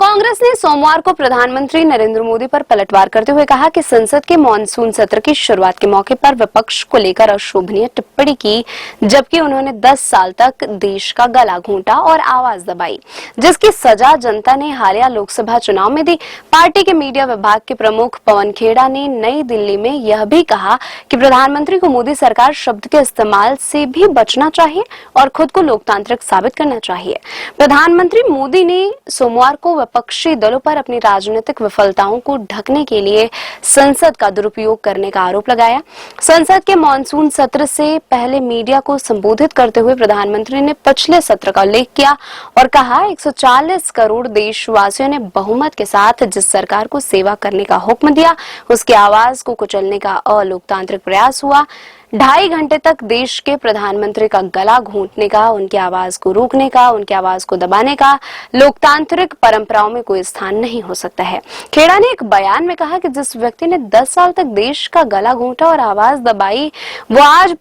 कांग्रेस ने सोमवार को प्रधानमंत्री नरेंद्र मोदी पर पलटवार करते हुए कहा कि संसद के मॉनसून सत्र की शुरुआत के मौके पर विपक्ष को लेकर अशोभनीय टिप्पणी की, जबकि उन्होंने 10 साल तक देश का गला घोंटा और आवाज दबाई, जिसकी सजा जनता ने हालिया लोकसभा चुनाव में दी। पार्टी के मीडिया विभाग के प्रमुख पवन खेड़ा ने नई दिल्ली में यह भी कहा कि प्रधानमंत्री को मोदी सरकार शब्द के इस्तेमाल से भी बचना चाहिए और खुद को लोकतांत्रिक साबित करना चाहिए। प्रधानमंत्री मोदी ने सोमवार को विपक्षी दलों पर अपनी राजनीतिक विफलताओं को ढकने के लिए संसद का दुरुपयोग करने का आरोप लगाया। संसद के मॉनसून सत्र से पहले मीडिया को संबोधित करते हुए प्रधानमंत्री ने पिछले सत्र का उल्लेख किया और कहा 140 करोड़ देशवासियों ने बहुमत के साथ जिस सरकार को सेवा करने का हुक्म दिया, उसकी आवाज को कुचलने का अलोकतांत्रिक प्रयास हुआ। 2.5 घंटे तक देश के प्रधानमंत्री का गला घोंटने का, उनकी आवाज को रोकने का, उनकी आवाज को दबाने का लोकतांत्रिक परंपराओं में कोई स्थान नहीं हो सकता है। खेड़ा ने एक बयान में कहा कि जिस व्यक्ति ने 10 साल तक देश का गला घोंटा और आवाज दबाई, वो आज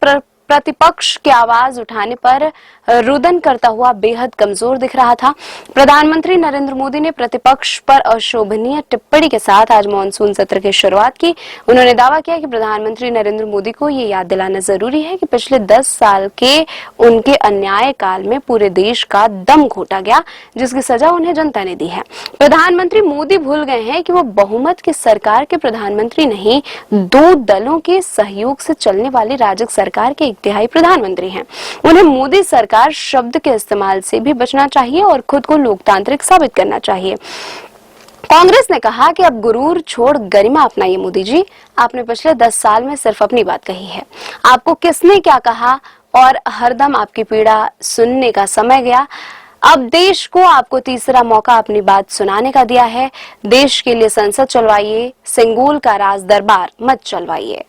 प्रतिपक्ष की आवाज उठाने पर रुदन करता हुआ बेहद कमजोर दिख रहा था। प्रधानमंत्री नरेंद्र मोदी ने प्रतिपक्ष पर अशोभनीय टिप्पणी के साथ आज मॉनसून सत्र की शुरुआत की। उन्होंने दावा किया कि प्रधानमंत्री नरेंद्र मोदी को ये याद दिलाना जरूरी है कि पिछले 10 साल के उनके अन्याय काल में पूरे देश का दम घोटा गया, जिसकी सजा उन्हें जनता ने दी है। प्रधानमंत्री मोदी भूल गए हैं कि वो बहुमत की सरकार के प्रधानमंत्री नहीं, 2 दलों के सहयोग से चलने वाली राजग सरकार के तिहाई प्रधानमंत्री हैं। उन्हें मोदी सरकार शब्द के इस्तेमाल से भी बचना चाहिए और खुद को लोकतांत्रिक साबित करना चाहिए। कांग्रेस ने कहा कि अब गुरूर छोड़ गरिमा अपनाइए मोदी जी, आपने पिछले 10 साल में सिर्फ अपनी बात कही है। आपको किसने क्या कहा और हरदम आपकी पीड़ा सुनने का समय गया। अब देश को आपको तीसरा मौका अपनी बात सुनाने का दिया है। देश के लिए संसद चलवाइए, सिंगूल का राज दरबार मत चलवाइए।